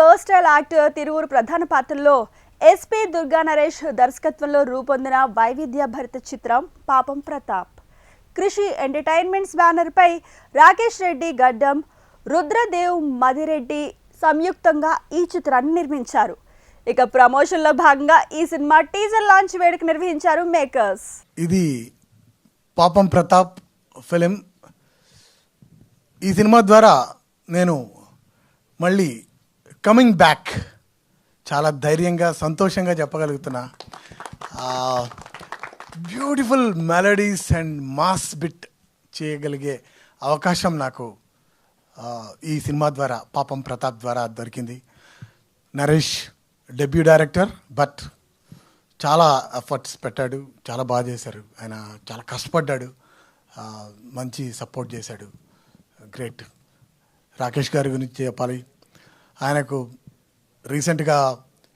Versatile actor Tiruvuru ప్రధాన పాత్రలో SP Durga Naresh దర్శకత్వంలో రూపొందిన వైవిధ్యభరిత చిత్రం పాపం ప్రతాప్. కృషి ఎంటర్టైన్మెంట్స్ బ్యానర్ పై రాకేష్ రెడ్డి గడ్డం, రుద్రదేవ్ మదిరెడ్డి సంయుక్తంగా ఈ చిత్రాన్ని నిర్మించారు. ఇక ప్రమోషన్లో భాగంగా ఈ సినిమా టీజర్ లాంచ్ వేడుక నిర్వహించారు మేకర్స్. ఇది పాపం ప్రతాప్ ఫిలిం. ఈ సినిమా ద్వారా నేను మళ్ళీ కమింగ్ బ్యాక్ చాలా ధైర్యంగా సంతోషంగా చెప్పగలుగుతున్నా. Beautiful melodies and mass bit చేయగలిగే అవకాశం నాకు ఈ సినిమా ద్వారా పాపం ప్రతాప్ ద్వారా దొరికింది. నరేష్ డెబ్యూ డైరెక్టర్, బట్ చాలా ఎఫర్ట్స్ పెట్టాడు, చాలా బాగా చేశారు. ఆయన చాలా కష్టపడ్డాడు, మంచి సపోర్ట్ చేశాడు. గ్రేట్. రాకేష్ గారి గురించి చెప్పాలి. ఆయనకు రీసెంట్గా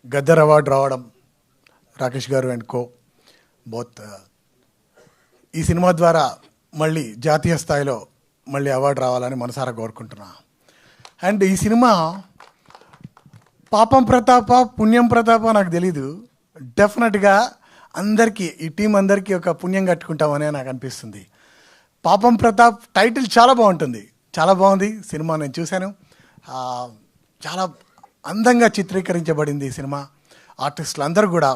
గద్దర్ అవార్డు రావడం, రాకేష్ గారు అండ్ కో బోత్. ఈ సినిమా ద్వారా మళ్ళీ జాతీయ స్థాయిలో మళ్ళీ అవార్డు రావాలని మనసారా కోరుకుంటున్నా. అండ్ ఈ సినిమా పాపం ప్రతాప పుణ్యం ప్రతాప నాకు తెలీదు. డెఫినెట్గా అందరికీ, ఈ టీం అందరికీ ఒక పుణ్యం కట్టుకుంటామని నాకు అనిపిస్తుంది. పాపం ప్రతాప్ టైటిల్ చాలా బాగుంటుంది, చాలా బాగుంది సినిమా. నేను చూశాను, చాలా అందంగా చిత్రీకరించబడింది ఈ సినిమా. ఆర్టిస్టులు అందరూ కూడా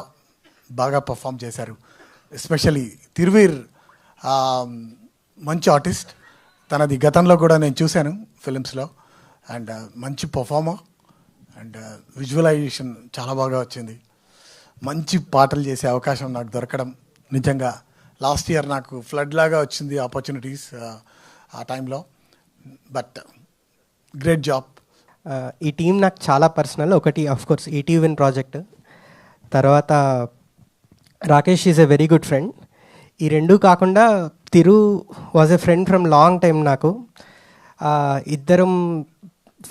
బాగా పర్ఫామ్ చేశారు. ఎస్పెషలీ తిరువీర్ మంచి ఆర్టిస్ట్. తనది గతంలో కూడా నేను చూశాను ఫిలిమ్స్లో. అండ్ మంచి పర్ఫార్మర్ అండ్ విజువలైజేషన్ చాలా బాగా వచ్చింది. మంచి పాటలు చేసే అవకాశం నాకు దొరకడం నిజంగా లాస్ట్ ఇయర్ నాకు ఫ్లడ్ లాగా వచ్చింది ఆపర్చునిటీస్ ఆ టైంలో. But great job. ఈ టీం నాకు చాలా పర్సనల్. ఒకటి కోర్స్ ఈటీవీ విన్ ప్రాజెక్ట్, తర్వాత Rakesh is a very good friend. ఈ రెండూ కాకుండా Thiru was a friend from long time నాకు. ఇద్దరం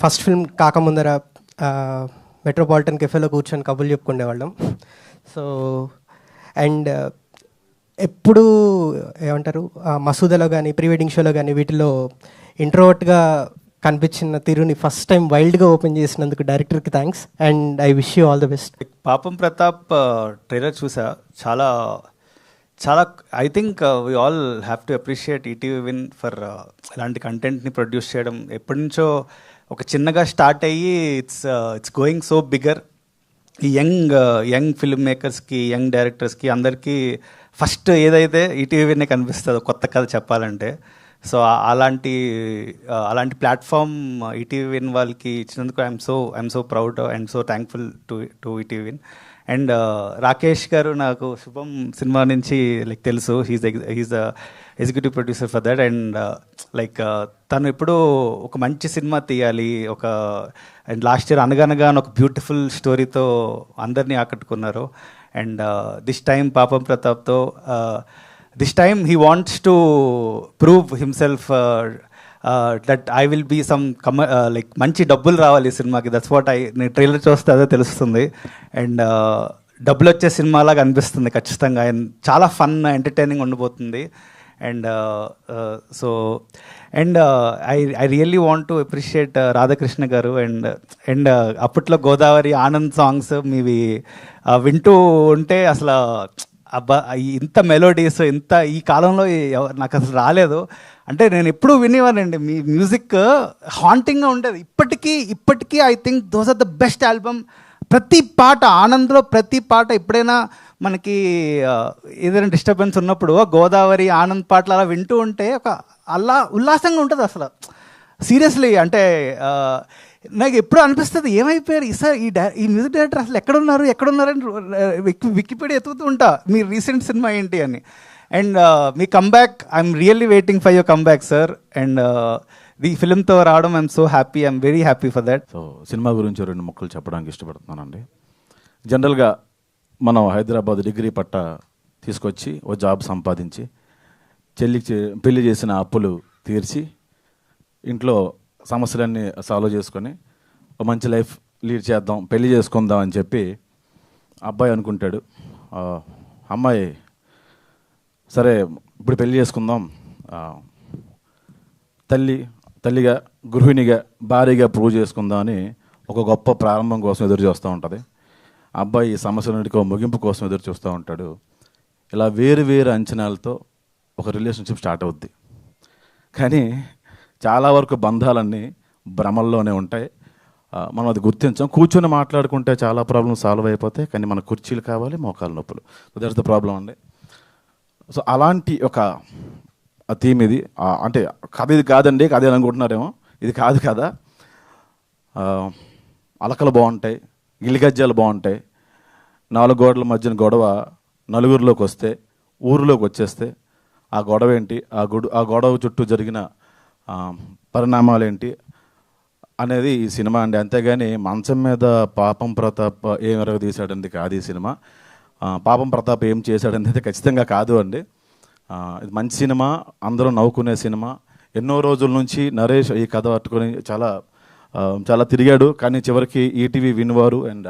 ఫస్ట్ ఫిల్మ్ కాకముందర మెట్రోపాలిటన్ కెఫేలో కూర్చొని కబుర్లు చెప్పుకునేవాళ్ళం. సో అండ్ ఎప్పుడు ఏమంటారు, మసూదలో కానీ ప్రీ వెడ్డింగ్ షోలో కానీ వీటిలో ఇంట్రోవర్ట్గా కనిపించిన తిరుని ఫస్ట్ టైం వైల్డ్గా ఓపెన్ చేసినందుకు డైరెక్టర్కి thanks and I wish you all the best. పాపం ప్రతాప్ ట్రైలర్ చూసా, చాలా చాలా I think we all have to appreciate ETV win for ఇలాంటి కంటెంట్ని ప్రొడ్యూస్ చేయడం. ఎప్పటి నుంచో ఒక చిన్నగా స్టార్ట్ అయ్యి ఇట్స్ గోయింగ్ సో బిగర్. ఈ యంగ్ ఫిల్మ్ మేకర్స్కి, యంగ్ డైరెక్టర్స్కి అందరికీ ఫస్ట్ ఏదైతే ఈటీవీ విన్నే కనిపిస్తుందో కొత్త కథ చెప్పాలంటే. సో అలాంటి ప్లాట్ఫామ్ ఈటీవీ విన్ వాళ్ళకి ఇచ్చినందుకు I'm so proud and so thankful to ETV win. And Rakesh గారు నాకు శుభం సినిమా నుంచి లైక్ తెలుసు. He's the executive producer for that. And like తను ఎప్పుడూ ఒక మంచి సినిమా తీయాలి, అండ్ లాస్ట్ ఇయర్ అనగనగా ఒక బ్యూటిఫుల్ స్టోరీతో అందరినీ ఆకట్టుకున్నారు. అండ్ దిస్ టైమ్ పాపం ప్రతాప్తో this time he wants to prove himself that I will be some like మంచి డబ్బులు రావాలి ఈ సినిమాకి. దట్స్ వాట్ నేను ట్రైలర్ చూస్తే అదే తెలుస్తుంది. అండ్ డబ్బులు వచ్చే సినిమాలాగా అనిపిస్తుంది ఖచ్చితంగా. అండ్ చాలా ఫన్ ఎంటర్టైనింగ్ ఉండబోతుంది. And so and I really want to appreciate Radhakrishna గారు. అండ్ అప్పట్లో గోదావరి ఆనంద్ సాంగ్స్ మీవి వింటూ ఉంటే అసలు అబ్బా, ఇంత మెలోడీస్ ఇంత ఈ కాలంలో నాకు అసలు రాలేదు. అంటే నేను ఎప్పుడూ వినేవానండి, మీ మ్యూజిక్ హాంటింగ్గా ఉండేది. ఇప్పటికీ I think those are the best album. ప్రతి పాట ఆనంద్లో, ప్రతి పాట ఎప్పుడైనా మనకి ఏదైనా డిస్టర్బెన్స్ ఉన్నప్పుడు గోదావరి ఆనంద్ పాటలు అలా వింటూ ఉంటే ఒక అలా ఉల్లాసంగా ఉంటుంది అసలు. సీరియస్లీ అంటే నాకు ఎప్పుడు అనిపిస్తుంది ఏమైపోయారు సార్ ఈ మ్యూజిక్ డైరెక్టర్, అసలు ఎక్కడున్నారని వికీపీడియా ఎత్తుకుతూ ఉంటా మీ రీసెంట్ సినిమా ఏంటి అని. And me comeback, I'm really waiting for your comeback sir. And ఈ ఫిల్మ్తో రావడం I'm so happy, I'm very happy for that. So cinema గురించి 2 ముక్కలు చెప్పడానికి ఇష్టపడుతున్నానండి. జనరల్గా మనం హైదరాబాద్ డిగ్రీ పట్ట తీసుకొచ్చి ఓ జాబ్ సంపాదించి పెళ్లి చేసిన అప్పులు తీర్చి ఇంట్లో సమస్యలన్నీ సాల్వ్ చేసుకొని ఒక మంచి లైఫ్ లీడ్ చేద్దాం, పెళ్లి చేసుకుందాం అని చెప్పి అబ్బాయి అనుకుంటాడు. అమ్మాయి సరే ఇప్పుడు పెళ్లి చేసుకుందాం, తల్లిగా గృహిణిగా భార్యగా ప్రూవ్ చేసుకుందాం అని ఒక గొప్ప ప్రారంభం కోసం ఎదురు చూస్తూ ఉంటుంది. అబ్బాయి ఈ సమస్యలన్నిటికీ ఒక ముగింపు కోసం ఎదురు చూస్తూ ఉంటాడు. ఇలా వేరు వేరు అంచనాలతో ఒక రిలేషన్షిప్ స్టార్ట్ అవుద్ది. కానీ చాలా వరకు బంధాలన్నీ భ్రమల్లోనే ఉంటాయి. మనం అది గుర్తించాం. కూర్చొని మాట్లాడుకుంటే చాలా ప్రాబ్లమ్ సాల్వ్ అయిపోతాయి. కానీ మన కుర్చీలు కావాలి, మోకాలు నొప్పులు. సో దట్స్ ద ప్రాబ్లం అండి. సో అలాంటి ఒక థీమ్ ఇది. అంటే కథ ఇది కాదండి, కథ అనుకుంటున్నారేమో. ఇది కాదు కదా. అలకలు బాగుంటాయి, గిలిగజ్జాలు బాగుంటాయి. 4 గోడల మధ్యన గొడవ నలుగురిలోకి వస్తే, ఊరిలోకి వచ్చేస్తే ఆ గొడవ ఏంటి, ఆ గొడవ చుట్టూ జరిగిన పరిణామాలు ఏంటి అనేది ఈ సినిమా అండి. అంతేగాని మంచం మీద పాపం ప్రతాప్ ఏం ఎరగదీశాడండి కాదు ఈ సినిమా. పాపం ప్రతాప్ ఏం చేశాడనేది అయితే ఖచ్చితంగా కాదు అండి. ఇది మంచి సినిమా, అందరూ నవ్వుకునే సినిమా. ఎన్నో రోజుల నుంచి నరేష్ ఈ కథ పట్టుకొని చాలా తిరిగాడు. కానీ చివరికి ఈటీవీ విన్వారు అండ్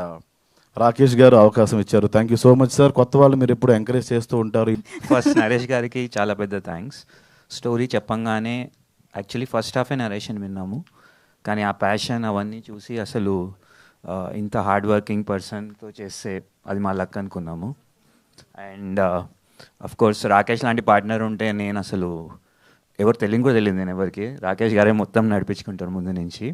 రాకేష్ గారు అవకాశం ఇచ్చారు. Thank you so much sir. కొత్త వాళ్ళు మీరు ఎప్పుడు ఎంకరేజ్ చేస్తూ ఉంటారు. ఫస్ట్ నరేష్ గారికి చాలా పెద్ద థ్యాంక్స్. స్టోరీ చెప్పంగానే యాక్చువల్లీ ఫస్ట్ హాఫే నరేషన్ విన్నాము, కానీ ఆ ప్యాషన్ అవన్నీ చూసి అసలు ఇంత హార్డ్ వర్కింగ్ పర్సన్తో చేస్తే అది మా లక్ అనుకున్నాము. అండ్ అఫ్ కోర్స్ రాకేష్ లాంటి పార్ట్నర్ ఉంటే నేను అసలు ఎవరు తెలియదు కూడా తెలియదు నేను ఎవరికి. రాకేష్ గారే మొత్తం నడిపించుకుంటారు ముందు నుంచి.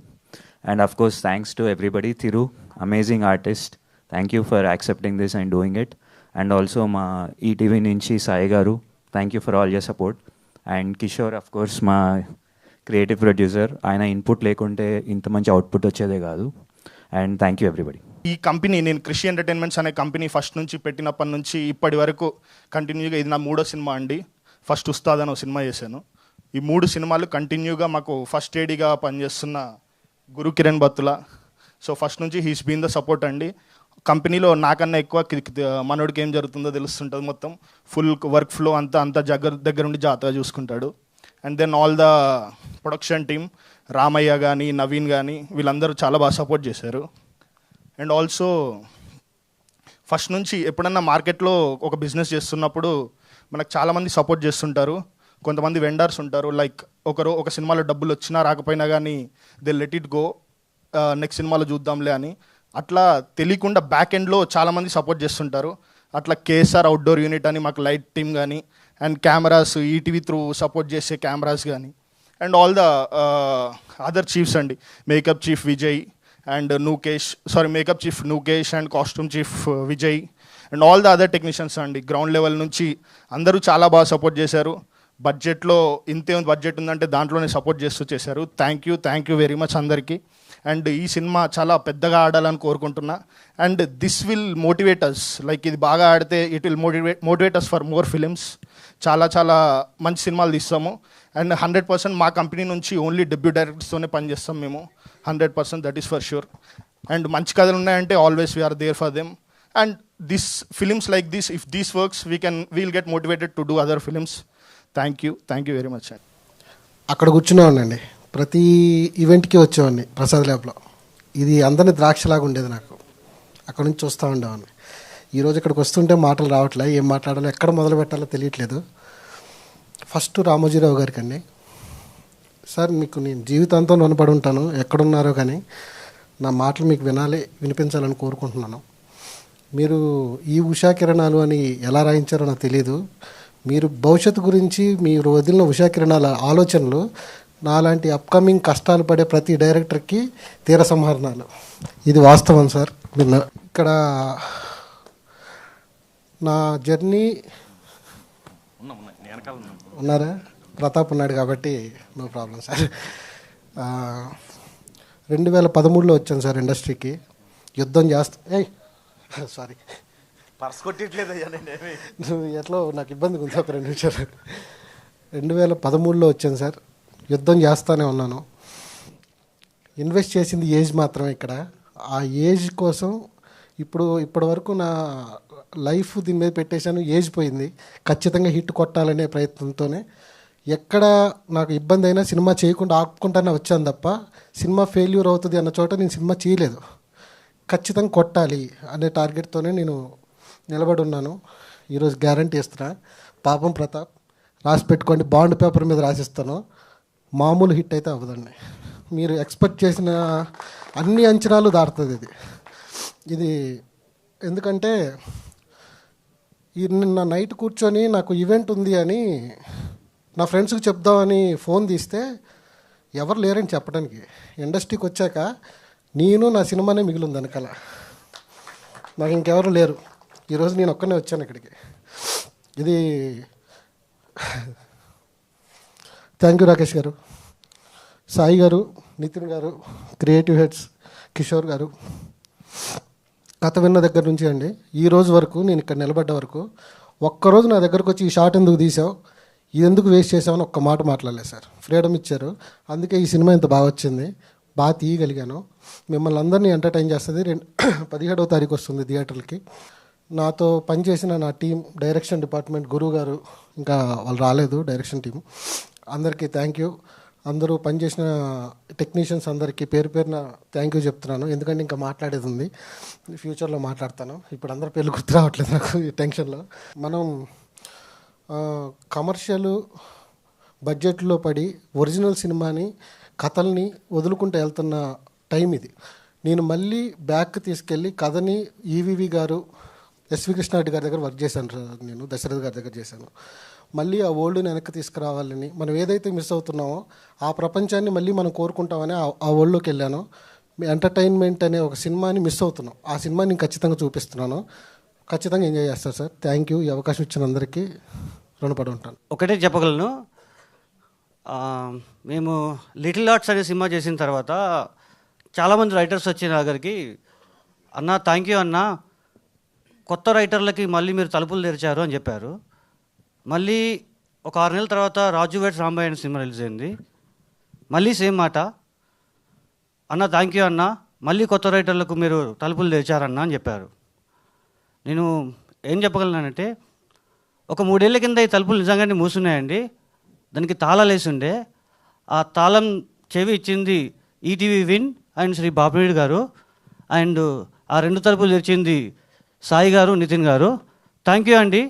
And of course thanks to everybody. Thiru amazing artist. Thank you for accepting this and doing it. And also మా ఈటీవీ నుంచి Sai garu, thank you for all your support. And Kishore of course మా క్రియేటివ్ ప్రొడ్యూసర్. ఆయన ఇన్పుట్ లేకుంటే ఇంత మంచి output వచ్చేదే కాదు. And thank you everybody. ఈ కంపెనీ, నేను కృషి ఎంటర్టైన్మెంట్స్ అనే కంపెనీ ఫస్ట్ నుంచి పెట్టినప్పటి నుంచి ఇప్పటి వరకు కంటిన్యూగా, ఇది నా 3వ సినిమా అండి. ఫస్ట్ ఉస్తాద్ అని ఒక సినిమా చేశాను. ఈ 3 సినిమాలు కంటిన్యూగా మాకు ఫస్ట్ ఏడీగా పనిచేస్తున్న గురు కిరణ్ బత్తుల. సో ఫస్ట్ నుంచి హీస్ బీన్ ద సపోర్ట్ అండి. కంపెనీలో నాకన్నా ఎక్కువ మనోడికి ఏం జరుగుతుందో తెలుస్తుంటుంది. మొత్తం ఫుల్ వర్క్ ఫ్లో అంతా దగ్గర నుండి జాగ్రత్తగా చూసుకుంటాడు. And then all the production team, Ramayya కానీ నవీన్ కానీ వీళ్ళందరూ చాలా బాగా సపోర్ట్ చేశారు. అండ్ ఆల్సో ఫస్ట్ నుంచి ఎప్పుడన్నా మార్కెట్లో ఒక బిజినెస్ చేస్తున్నప్పుడు మనకు చాలామంది సపోర్ట్ చేస్తుంటారు. కొంతమంది వెండర్స్ ఉంటారు, లైక్ ఒక సినిమాలో డబ్బులు వచ్చినా రాకపోయినా కానీ they let it go, next సినిమాలో చూద్దాంలే అని. అట్లా తెలియకుండా బ్యాక్ ఎండ్లో చాలామంది సపోర్ట్ చేస్తుంటారు. అట్లా కేఎస్ఆర్ అవుట్డోర్ యూనిట్ అని మాకు లైట్ టీమ్ కానీ, and cameras ETV through support చేసే కెమెరాస్ కానీ, and all the other chiefs అండి. Makeup chief Vijay and makeup chief Nukesh and costume chief Vijay and all the other technicians అండి. గ్రౌండ్ లెవెల్ నుంచి అందరూ చాలా బాగా సపోర్ట్ చేశారు. బడ్జెట్లో ఇంతే బడ్జెట్ ఉందంటే దాంట్లోనే సపోర్ట్ చేస్తూ చేశారు. థ్యాంక్ యూ వెరీ మచ్ అందరికీ. అండ్ ఈ సినిమా చాలా పెద్దగా ఆడాలని కోరుకుంటున్నా. And this will motivate us, like ఇది బాగా ఆడితే it will motivate us for more films. చాలా మంచి సినిమాలు తీస్తాము. అండ్ 100% మా కంపెనీ నుంచి ఓన్లీ డెబ్యూ డైరెక్టర్స్తోనే పనిచేస్తాం మేము. 100% that is for sure. And మంచి కథలు ఉన్నాయంటే always we're there for them. And this films like this, if this works we'll get motivated to do other films. Thank you very much. అక్కడ కూర్చునేవాడినండి, ప్రతి ఈవెంట్కి వచ్చేవాడిని ప్రసాద్ ల్యాబ్లో. ఇది అందరినీ ద్రాక్షలాగా ఉండేది నాకు. అక్కడ నుంచి చూస్తూ ఉండేవాడిని. ఈరోజు ఇక్కడికి వస్తుంటే మాటలు రావట్లే, ఏం మాట్లాడాలో ఎక్కడ మొదలు పెట్టాలో తెలియట్లేదు. ఫస్ట్ రామోజీరావు గారికి అండి, సార్ మీకు నేను జీవితాంతం రుణపడి ఉంటాను, ఎక్కడున్నారో కానీ నా మాటలు మీకు వినిపించాలని కోరుకుంటున్నాను. మీరు ఈ ఉషా కిరణాలు అని ఎలా రాయించారో నాకు తెలియదు. మీరు భవిష్యత్తు గురించి మీరు వదిలిన ఉషా కిరణాల ఆలోచనలు నాలాంటి అప్కమింగ్ కష్టాలు పడే ప్రతి డైరెక్టర్కి తీర సంహరణాలు. ఇది వాస్తవం సార్. మీరు ఇక్కడ నా జర్నీ ఉన్నారా? ప్రతాప్ ఉన్నాడు కాబట్టి నో ప్రాబ్లం సార్. 2013లో వచ్చాను సార్ ఇండస్ట్రీకి. యుద్ధం చేస్తా సారీ పర్స్ కొట్టట్లేదు నువ్వు ఎట్లా నాకు ఇబ్బందిగా ఉంది. ఒక 2 నిమిషాలు. 2013లో వచ్చాను సార్. యుద్ధం చేస్తూనే ఉన్నాను. ఇన్వెస్ట్ చేసింది ఏజ్ మాత్రమే ఇక్కడ. ఆ ఏజ్ కోసం ఇప్పటి వరకు నా లైఫ్ దీని మీద పెట్టేశాను. ఏజ్ పోయింది. ఖచ్చితంగా హిట్ కొట్టాలనే ప్రయత్నంతోనే ఎక్కడ నాకు ఇబ్బంది అయినా సినిమా చేయకుండా ఆపుకుంటానే వచ్చాను తప్ప సినిమా ఫెయిల్యూర్ అవుతుంది అన్న చోట నేను సినిమా చేయలేదు. ఖచ్చితంగా కొట్టాలి అనే టార్గెట్తోనే నేను నిలబడి ఉన్నాను. ఈరోజు గ్యారంటీ ఇస్తున్నా, పాపం ప్రతాప్ రాసి పెట్టుకోండి, బాండ్ పేపర్ మీద రాసిస్తాను. మామూలు హిట్ అయితే అవ్వదండి. మీరు ఎక్స్పెక్ట్ చేసిన అన్ని అంచనాలు దాటుతుంది ఇది. ఎందుకంటే నిన్న నైట్ కూర్చొని నాకు ఈవెంట్ ఉంది అని నా ఫ్రెండ్స్కి చెప్దామని ఫోన్ తీస్తే ఎవరు లేరని చెప్పడానికి. ఇండస్ట్రీకి వచ్చాక నేను నా సినిమానే మిగిలింది వెనకాల, నాకు ఇంకెవరు లేరు. ఈరోజు నేను ఒక్కనే వచ్చాను ఇక్కడికి. ఇది థ్యాంక్ యూ రాకేష్ గారు, సాయి గారు, నితిన్ గారు, క్రియేటివ్ హెడ్స్, కిషోర్ గారు. కథ విన్న దగ్గర నుంచి అండి ఈ రోజు వరకు, నేను ఇక్కడ నిలబడ్డ వరకు ఒక్కరోజు నా దగ్గరకు వచ్చి ఈ షాట్ ఎందుకు తీసావు, ఇది ఎందుకు వేస్ట్ చేసామని ఒక్క మాట మాట్లాడలేదు సార్. ఫ్రీడమ్ ఇచ్చారు, అందుకే ఈ సినిమా ఇంత బాగా వచ్చింది, బాగా తీయగలిగాను. మిమ్మల్ని అందరినీ ఎంటర్టైన్ చేస్తుంది. 17వ తారీఖు వస్తుంది థియేటర్లకి. నాతో పనిచేసిన నా టీం, డైరెక్షన్ డిపార్ట్మెంట్, గురువు గారు, ఇంకా వాళ్ళు రాలేదు డైరెక్షన్ టీం, అందరికీ థ్యాంక్ యూ. అందరూ పనిచేసిన టెక్నీషియన్స్ అందరికీ పేరు పేరున థ్యాంక్ యూ చెప్తున్నాను. ఎందుకంటే ఇంకా మాట్లాడేది ఉంది, ఫ్యూచర్లో మాట్లాడతాను. ఇప్పుడు అందరి పేర్లు గుర్తు రావట్లేదు నాకు ఈ టెన్షన్లో. మనం కమర్షియల్ బడ్జెట్లో పడి ఒరిజినల్ సినిమాని, కథల్ని వదులుకుంటూ వెళ్తున్న టైం ఇది. నేను మళ్ళీ బ్యాక్ తీసుకెళ్ళి కథని ఈవీవి గారు, ఎస్వి కృష్ణారెడ్డి గారి దగ్గర వర్క్ చేశాను సార్. నేను దశరథ్ గారి దగ్గర చేశాను. మళ్ళీ ఆ ఓల్డ్ని వెనక్కి తీసుకురావాలని, మనం ఏదైతే మిస్ అవుతున్నామో ఆ ప్రపంచాన్ని మళ్ళీ మనం కోరుకుంటామని ఆ ఓల్డ్లోకి వెళ్ళాను. ఎంటర్టైన్మెంట్ అనే ఒక సినిమాని మిస్ అవుతున్నాం, ఆ సినిమాని నేను ఖచ్చితంగా చూపిస్తున్నాను. ఖచ్చితంగా ఎంజాయ్ చేస్తారు సార్. Thank you. ఈ అవకాశం ఇచ్చిన అందరికీ రుణపడి ఉంటాను. ఒకటే చెప్పగలను, మేము లిటిల్ ఆర్ట్స్ అనే సినిమా చేసిన తర్వాత చాలామంది రైటర్స్ వచ్చి నా దగ్గరికి, అన్న థ్యాంక్ యూ అన్న, కొత్త రైటర్లకి మళ్ళీ మీరు తలుపులు తెరిచారు అని చెప్పారు. మళ్ళీ ఒక 6 నెలల తర్వాత రాజు వెడ్స్ రాంబాయ్ అనే సినిమా రిలీజ్ అయింది. మళ్ళీ సేమ్ మాట, అన్న థ్యాంక్ యూ అన్న, మళ్ళీ కొత్త రైటర్లకు మీరు తలుపులు తెరిచారన్న అని చెప్పారు. నేను ఏం చెప్పగలనంటే, ఒక 3 ఏళ్ల కింద ఈ తలుపులు నిజంగానే మూసున్నాయండి. దానికి తాళాలు వేసి ఉండే, ఆ తాళం చెవి ఇచ్చింది ETV win and Shri Bapireddy garu, and ఆ 2 తలుపులు తెరిచింది సాయి గారు, నితిన్ గారు. థ్యాంక్ యూ అండి,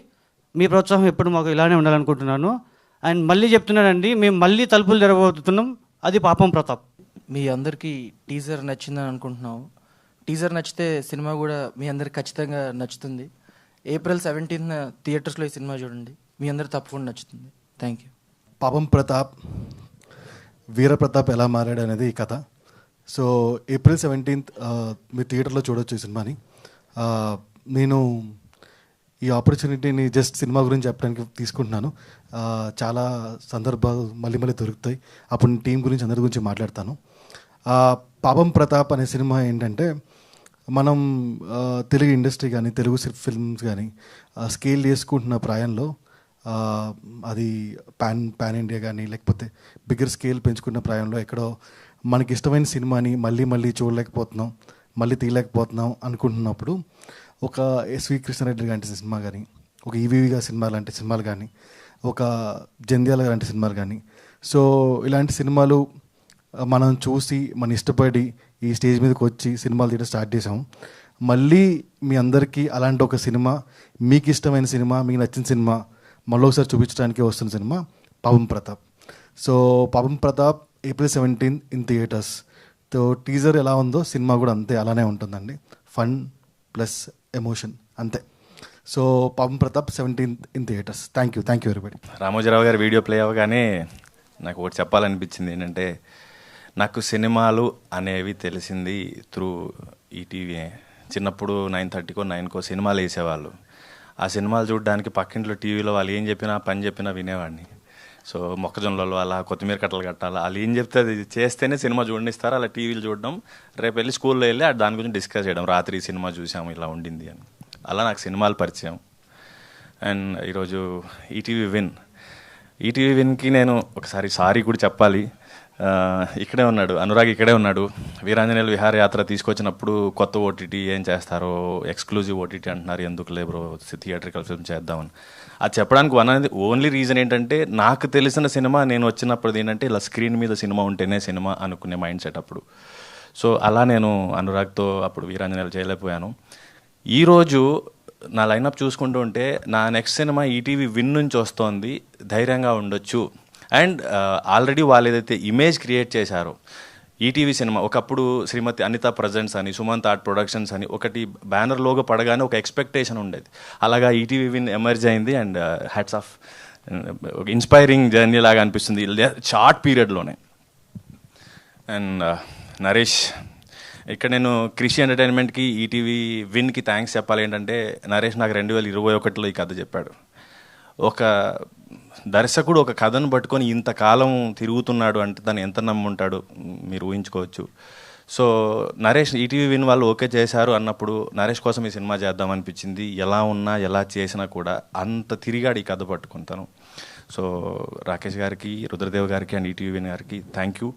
మీ ప్రోత్సాహం ఎప్పుడు మాకు ఇలానే ఉండాలనుకుంటున్నాను. అండ్ మళ్ళీ చెప్తున్నానండి, మేము మళ్ళీ తలుపులు తెరవబోతున్నాం, అది పాపం ప్రతాప్. మీ అందరికీ టీజర్ నచ్చిందని అనుకుంటున్నాం. టీజర్ నచ్చితే సినిమా కూడా మీ అందరికి ఖచ్చితంగా నచ్చుతుంది. April 17th థియేటర్స్లో ఈ సినిమా చూడండి, మీ అందరికి తప్పకుండా నచ్చుతుంది. Thank you. పాపం ప్రతాప్, వీర ప్రతాప్ ఎలా మారాడు అనేది ఈ కథ. సో April 17th మీరు థియేటర్లో చూడొచ్చు ఈ సినిమాని. నేను ఈ ఆపర్చునిటీని జస్ట్ సినిమా గురించి చెప్పడానికి తీసుకుంటున్నాను. చాలా సందర్భాలు మళ్ళీ మళ్ళీ దొరుకుతాయి, అప్పుడు టీం గురించి అందరి గురించి మాట్లాడతాను. పాపం ప్రతాప్ అనే సినిమా ఏంటంటే, మనం తెలుగు ఇండస్ట్రీ కానీ తెలుగు ఫిల్మ్స్ కానీ స్కేల్ చేసుకుంటున్న ప్రాయంలో, అది పాన్ ఇండియా కానీ లేకపోతే బిగ్గర్ స్కేల్ పెంచుకున్న ప్రాయంలో ఎక్కడో మనకి ఇష్టమైన సినిమాని మళ్ళీ మళ్ళీ చూడలేకపోతున్నాం, మళ్ళీ తీయలేకపోతున్నాం అనుకుంటున్నప్పుడు, ఒక ఎస్వి కృష్ణారెడ్డి లాంటి సినిమా కానీ, ఒక ఈవీవిగా సినిమా లాంటి సినిమాలు కానీ, ఒక జంధ్యాల లాంటి సినిమాలు కానీ, సో ఇలాంటి సినిమాలు మనం చూసి మన ఇష్టపడి ఈ స్టేజ్ మీదకి వచ్చి సినిమాలు తీయడం స్టార్ట్ చేసాము. మళ్ళీ మీ అందరికీ అలాంటి ఒక సినిమా, మీకు ఇష్టమైన సినిమా, మీకు నచ్చిన సినిమా మళ్ళీ ఒకసారి చూపించడానికి వస్తున్న సినిమా పాపం ప్రతాప్. సో పాపం Pratap April 17th in theatres. So teaser ఎలా ఉందో సినిమా కూడా అంతే అలానే ఉంటుందండి, ఫన్ ప్లస్ ఎమోషన్ అంతే. సో పాపం Pratap 17th in theatres. Thank you everybody. Ramoji Rao గారి వీడియో ప్లే అవ్వగానే నాకు ఒకటి చెప్పాలనిపించింది. ఏంటంటే, నాకు సినిమాలు అనేవి తెలిసింది త్రూ ఈటీవీ. చిన్నప్పుడు 9:30కో 9కో సినిమాలు వేసేవాళ్ళు. ఆ సినిమాలు చూడడానికి పక్కింట్లో టీవీలో వాళ్ళు ఏం చెప్పినా, పని చెప్పినా వినేవాడిని. సో మొక్కజొన్నలు అలా కొత్తిమీర కట్టలు కట్టాలి, వాళ్ళు ఏం చెప్తే అది చేస్తేనే సినిమా చూడనిస్తారు. అలా టీవీలు చూడడం, రేపు వెళ్ళి స్కూల్లో వెళ్ళి దాని గురించి డిస్కస్ చేయడం, రాత్రి సినిమా చూసాము ఇలా ఉండింది అని. అలా నాకు సినిమాలు పరిచయం. అండ్ ఈరోజు ఈటీవీ విన్కి నేను ఒకసారి సారీ కూడా చెప్పాలి. ఇక్కడే ఉన్నాడు అనురాగ్, ఇక్కడే ఉన్నాడు. వీరాంజనేయులు విహారయాత్ర తీసుకొచ్చినప్పుడు కొత్త ఓటీటీ ఏం చేస్తారో, ఎక్స్క్లూజివ్ ఓటీటీ అంటున్నారు, ఎందుకు లేబ్రో థియేట్రికల్ ఫిల్మ్ చేద్దామని. అది చెప్పడానికి ఓన్లీ రీజన్ ఏంటంటే, నాకు తెలిసిన సినిమా నేను వచ్చినప్పుడు ఏంటంటే, ఇలా స్క్రీన్ మీద సినిమా ఉంటేనే సినిమా అనుకునే మైండ్ సెట్ అప్పుడు. సో అలా నేను అనురాగ్తో అప్పుడు వీరాంజనేయులు చేయలేకపోయాను. ఈరోజు నా లైనప్ చూసుకుంటూ ఉంటే, నా నెక్స్ట్ సినిమా ఈటీవీ విన్ నుంచి వస్తోంది, ధైర్యంగా ఉండొచ్చు. అండ్ ఆల్రెడీ వాళ్ళు ఏదైతే ఇమేజ్ క్రియేట్ చేశారో, ఈటీవీ సినిమా ఒకప్పుడు శ్రీమతి అనిత ప్రజెంట్స్ అని, సుమంత్ ఆర్ట్ ప్రొడక్షన్స్ అని ఒకటి బ్యానర్ లోగో పడగానే ఒక ఎక్స్పెక్టేషన్ ఉండేది. అలాగా ఈటీవీ విన్ ఎమర్జ్ అయింది అండ్ హ్యాట్స్ ఆఫ్, ఒక ఇన్స్పైరింగ్ జర్నీ లాగా అనిపిస్తుంది షార్ట్ పీరియడ్లోనే. అండ్ నరేష్, ఇక్కడ నేను కృషి ఎంటర్టైన్మెంట్కి ఈటీవీ విన్కి థ్యాంక్స్ చెప్పాలి. ఏంటంటే నరేష్ నాకు 2021లో ఈ కథ చెప్పాడు. ఒక దర్శకుడు ఒక కథను పట్టుకొని ఇంతకాలం తిరుగుతున్నాడు అంటే దాన్ని ఎంత నమ్ముంటాడు మీరు ఊహించుకోవచ్చు. సో నరేష్ ఈటీవీ విన్ వాళ్ళు ఓకే చేశారు అన్నప్పుడు నరేష్ కోసం ఈ సినిమా చేద్దాం అనిపించింది. ఎలా ఉన్నా ఎలా చేసినా కూడా అంత తిరిగాడు ఈ కథ పట్టుకుంటాను. సో రాకేష్ గారికి, రుద్రదేవ్ గారికి అండ్ ఈటీవీ విన్ గారికి థ్యాంక్ యూ.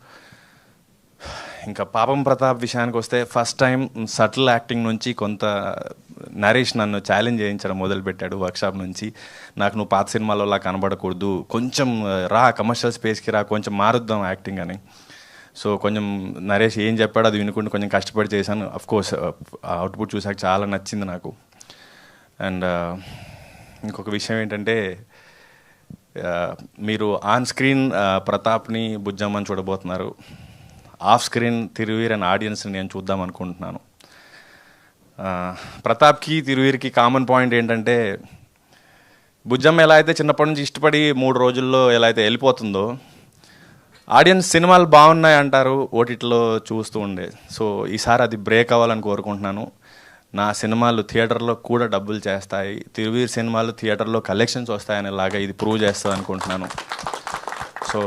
ఇంకా పాపం ప్రతాప్ విషయానికి వస్తే ఫస్ట్ టైం సటిల్ యాక్టింగ్ నుంచి కొంత నరేష్ నన్ను ఛాలెంజ్ చేయించడం మొదలుపెట్టాడు వర్క్షాప్ నుంచి. నాకు నువ్వు పాత సినిమాలో కనబడకూడదు, కొంచెం రా కమర్షియల్ స్పేస్కి రా, కొంచెం మారుద్దాం యాక్టింగ్ అని. సో కొంచెం నరేష్ ఏం చెప్పాడో అది వినుకుంటూ కొంచెం కష్టపడి చేశాను. అఫ్కోర్స్ అవుట్పుట్ చూసాక చాలా నచ్చింది నాకు. అండ్ ఇంకొక విషయం ఏంటంటే మీరు ఆన్ స్క్రీన్ ప్రతాప్ని బుజ్జమ్మని చూడబోతున్నారు, ఆఫ్ స్క్రీన్ తిరువీర్ అండ్ ఆడియన్స్ని నేను చూద్దాం అనుకుంటున్నాను. ప్రతాప్కి తిరువీర్కి కామన్ పాయింట్ ఏంటంటే బుజ్జమ్మ ఎలా అయితే చిన్నప్పటి నుంచి ఇష్టపడి 3 రోజుల్లో ఎలా అయితే వెళ్ళిపోతుందో, ఆడియన్స్ సినిమాలు బాగున్నాయి అంటారు ఓటీటీలో చూస్తూ ఉండే. సో ఈసారి అది బ్రేక్ అవ్వాలని కోరుకుంటున్నాను. నా సినిమాలు థియేటర్లో కూడా డబ్బులు చేస్తాయి, తిరువీర్ సినిమాలు థియేటర్లో కలెక్షన్స్ వస్తాయనేలాగా ఇది ప్రూవ్ చేస్తుంది అనుకుంటున్నాను. సో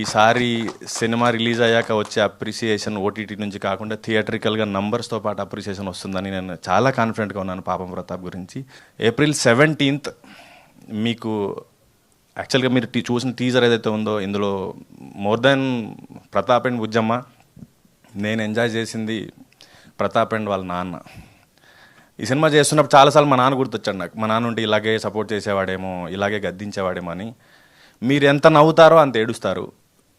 ఈసారి సినిమా రిలీజ్ అయ్యాక వచ్చే అప్రిసియేషన్ ఓటీటీ నుంచి కాకుండా థియేటరికల్గా నంబర్స్తో పాటు అప్రిసియేషన్ వస్తుందని నేను చాలా కాన్ఫిడెంట్గా ఉన్నాను పాపం ప్రతాప్ గురించి. April 17th మీకు యాక్చువల్గా మీరు చూసిన టీజర్ ఏదైతే ఉందో ఇందులో more than Pratap and Bujjamma నేను ఎంజాయ్ చేసింది ప్రతాప్ అండ్ వాళ్ళ నాన్న. ఈ సినిమా చేస్తున్నప్పుడు చాలాసార్లు మా నాన్న గుర్తొచ్చాడు నాకు. మా నాన్న ఉంటే ఇలాగే సపోర్ట్ చేసేవాడేమో, ఇలాగే గద్దించేవాడేమో అని. మీరు ఎంత నవ్వుతారో అంత ఏడుస్తారు.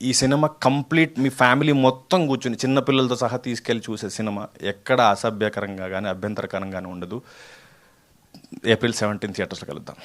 ఈ సినిమా కంప్లీట్ మీ ఫ్యామిలీ మొత్తం కూర్చుని చిన్నపిల్లలతో సహా తీసుకెళ్ళి చూసే సినిమా. ఎక్కడ అసభ్యకరంగా కానీ అభ్యంతరకరంగానే ఉండదు. April 17th థియేటర్స్లో కలుద్దాం.